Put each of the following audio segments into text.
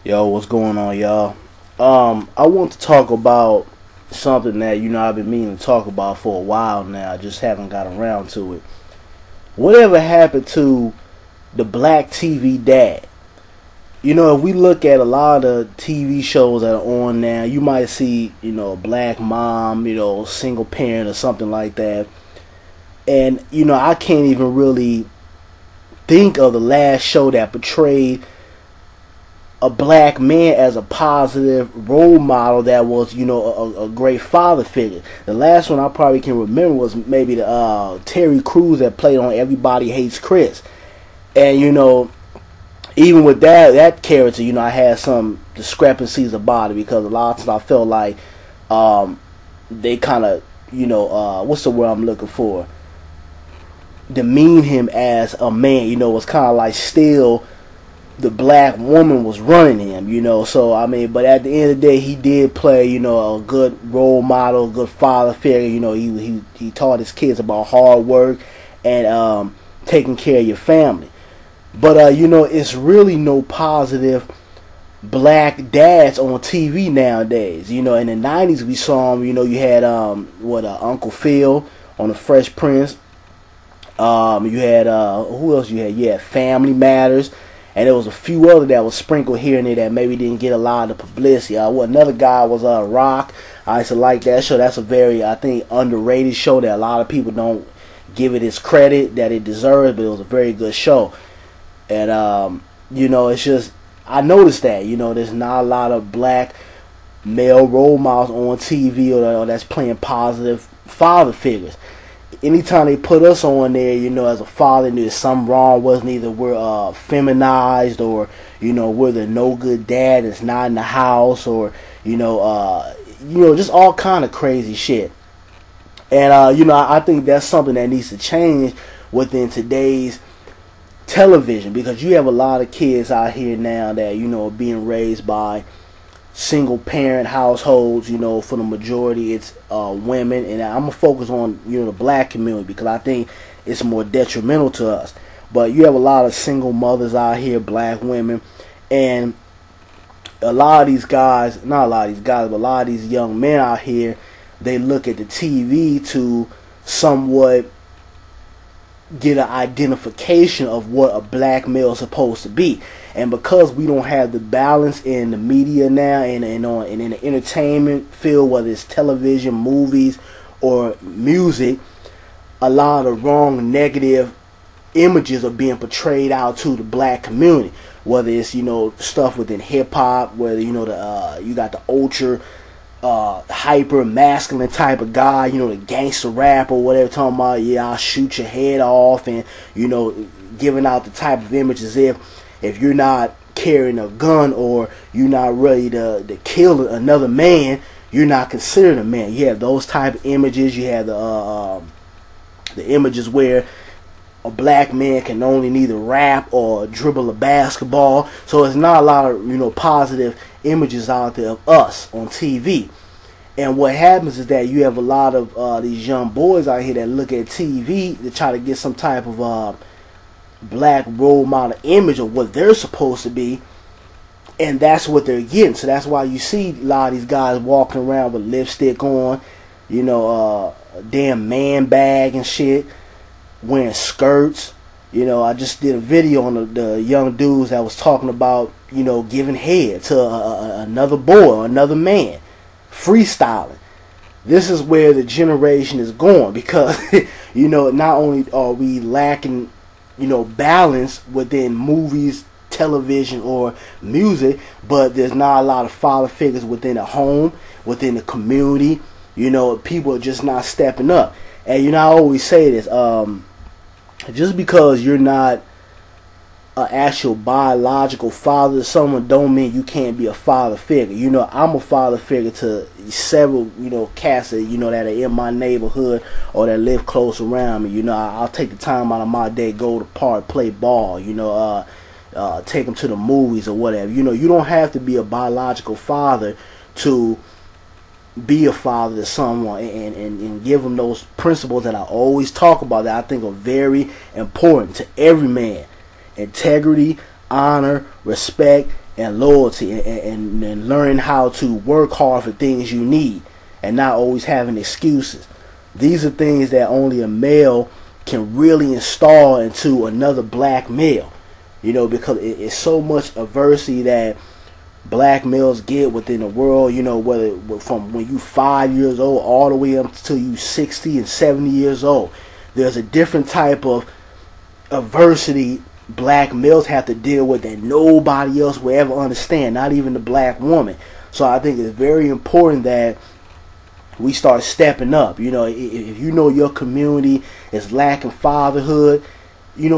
Yo, what's going on, y'all? I want to talk about something that I've been meaning to talk about for a while now. I just haven't got around to it. Whatever happened to the black TV dad? If we look at a lot of TV shows that are on now, you might see a black mom, single parent or something like that. And I can't even really think of the last show that portrayed a black man as a positive role model that was, a great father figure. The last one I probably can remember was maybe the Terry Crews that played on Everybody Hates Chris. And, even with that character, I had some discrepancies about it because a lot of times I felt like they kind of, what's the word I'm looking for? Demean him as a man, was kind of like still the black woman was running him, so I mean, but at the end of the day, he did play, a good role model, good father figure. He taught his kids about hard work and taking care of your family. But it's really no positive black dads on TV nowadays. In the '90s we saw him. You had Uncle Phil on the Fresh Prince. You had who else? You had Family Matters. And there was a few other that was sprinkled here and there that maybe didn't get a lot of publicity. Another guy was Rock. I used to like that show. That's a very, I think, underrated show that a lot of people don't give it its credit that it deserves, but it was a very good show. And, it's just, I noticed that, there's not a lot of black male role models on TV or that's playing positive father figures. Anytime they put us on there, as a father, there's something wrong with us. Either we're feminized or, we're the no good dad that's not in the house or, just all kind of crazy shit. And, I think that's something that needs to change within today's television because you have a lot of kids out here now that, are being raised by single parent households. For the majority it's women, and I'm gonna focus on the black community because I think it's more detrimental to us. But you have a lot of single mothers out here, black women, and a lot of these guys, not a lot of these guys, but a lot of these young men out here, they look at the TV to somewhat get an identification of what a black male is supposed to be. And because we don't have the balance in the media now and in the entertainment field, whether it's television, movies, or music, a lot of wrong negative images are being portrayed out to the black community. Whether it's stuff within hip hop, whether you got the ultra hyper masculine type of guy, the gangster rap or whatever, talking about I'll shoot your head off, and giving out the type of image as if you're not carrying a gun or you're not ready to kill another man, you're not considered a man. You have those type of images. You have the images where a black man can only neither rap or dribble a basketball. So it's not a lot of positive images out there of us on TV. And what happens is that you have a lot of these young boys out here that look at TV to try to get some type of black role model image of what they're supposed to be, and that's what they're getting. So that's why you see a lot of these guys walking around with lipstick on, a damn man bag and shit, wearing skirts. I just did a video on the young dudes that was talking about giving head to another boy or another man, freestyling. This is where the generation is going because not only are we lacking balance within movies, television, or music, but there's not a lot of father figures within the home, within the community. People are just not stepping up. And I always say this, just because you're not an actual biological father to someone don't mean you can't be a father figure. I'm a father figure to several, cats that, that are in my neighborhood or that live close around me. I'll take the time out of my day, go to park, play ball, take them to the movies or whatever. You don't have to be a biological father to be a father to someone and give them those principles that I always talk about that I think are very important to every man. Integrity, honor, respect, and loyalty, and learning how to work hard for things you need and not always having excuses. These are things that only a male can really install into another black male, because it's so much adversity that black males get within the world, whether from when you 5 years old all the way up until you 60 and 70 years old. There's a different type of adversity black males have to deal with that nobody else will ever understand, not even the black woman. So I think it's very important that we start stepping up. If you know your community is lacking fatherhood,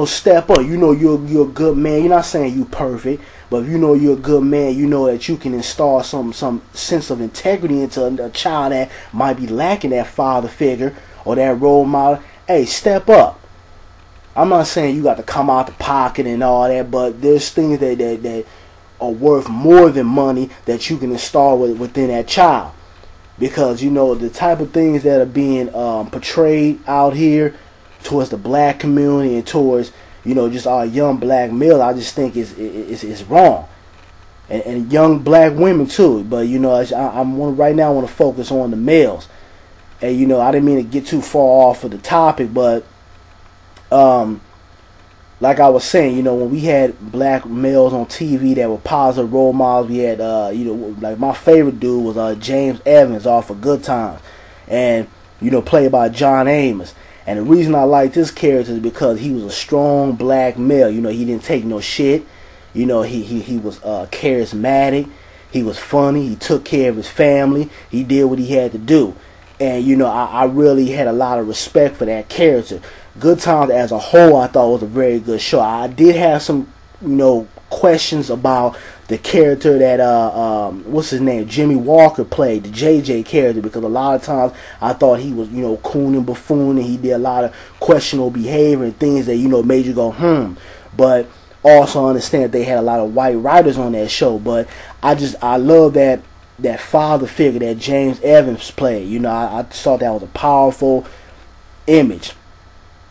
step up. You're a good man. You're not saying you perfect, but if you know you're a good man, you know that you can install some sense of integrity into a child that might be lacking that father figure or that role model. Hey, step up. I'm not saying you got to come out the pocket and all that, but there's things that are worth more than money that you can install within that child. Because, the type of things that are being portrayed out here towards the black community and towards, just our young black males, I just think it's wrong. And young black women too. But, right now I want to focus on the males. And, I didn't mean to get too far off of the topic, but like I was saying, when we had black males on TV that were positive role models, we had, like my favorite dude was James Evans off of Good Times, and played by John Amos. And the reason I liked this character is because he was a strong black male. He didn't take no shit. He was charismatic. He was funny. He took care of his family. He did what he had to do. And I really had a lot of respect for that character. Good Times as a whole, I thought was a very good show. I did have some, questions about the character that what's his name, Jimmy Walker played, the JJ character, because a lot of times I thought he was, coon and buffoon, and he did a lot of questionable behavior and things that made you go But also understand that they had a lot of white writers on that show. But I love that father figure that James Evans played. I thought that was a powerful image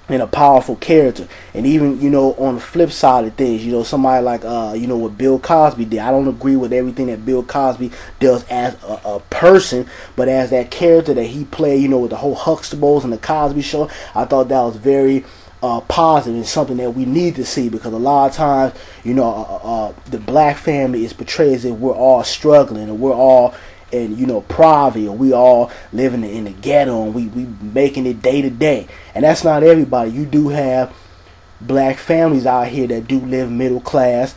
and a powerful character. And even on the flip side of things, somebody like what Bill Cosby did. I don't agree with everything that Bill Cosby does as a person, but as that character that he played, with the whole Huxtables and the Cosby Show, I thought that was very positive and something that we need to see, because a lot of times the black family is portrayed as if we're all struggling and we're all in poverty, or we all living in the ghetto, and we making it day to day. And that's not everybody. You do have black families out here that do live middle class,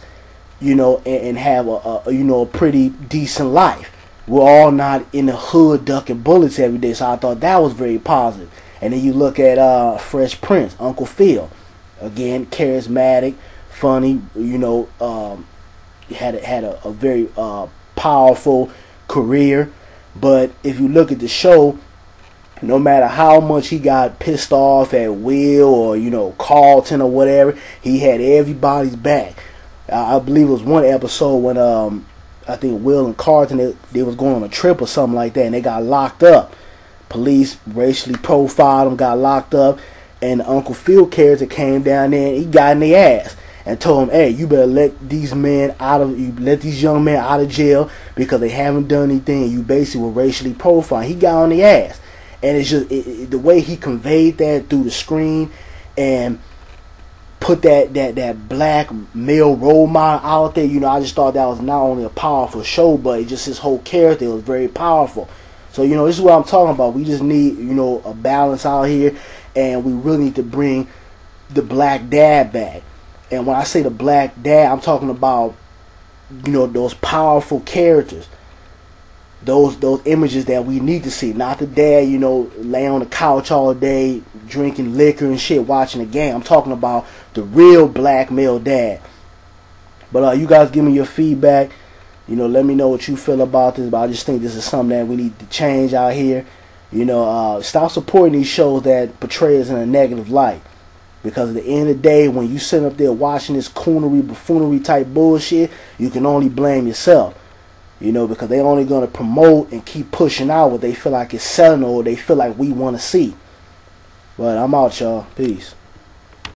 and have a pretty decent life. We're all not in the hood ducking bullets every day. So I thought that was very positive. And then you look at Fresh Prince, Uncle Phil, again, charismatic, funny, had a very powerful career. But if you look at the show, no matter how much he got pissed off at Will or Carlton or whatever, he had everybody's back. I believe it was one episode when I think Will and Carlton, they was going on a trip or something like that, and they got locked up. Police racially profiled them, got locked up, and the Uncle Phil character came down there and he got in their ass and told them, hey, you better let these young men out of jail because they haven't done anything, and you basically were racially profiled. He got on the ass. And it's just the way he conveyed that through the screen and put that black male role model out there, I just thought that was not only a powerful show, but just his whole character was very powerful. So, this is what I'm talking about. We just need, a balance out here, and we really need to bring the black dad back. And when I say the black dad, I'm talking about, those powerful characters. Those images that we need to see. Not the dad, laying on the couch all day, drinking liquor and shit, watching the game. I'm talking about the real black male dad. But you guys give me your feedback. Let me know what you feel about this. But I just think this is something that we need to change out here. Stop supporting these shows that portray us in a negative light. Because at the end of the day, when you sit up there watching this coonery, buffoonery type bullshit, you can only blame yourself. Because they're only going to promote and keep pushing out what they feel like is selling or they feel like we want to see. But I'm out, y'all. Peace.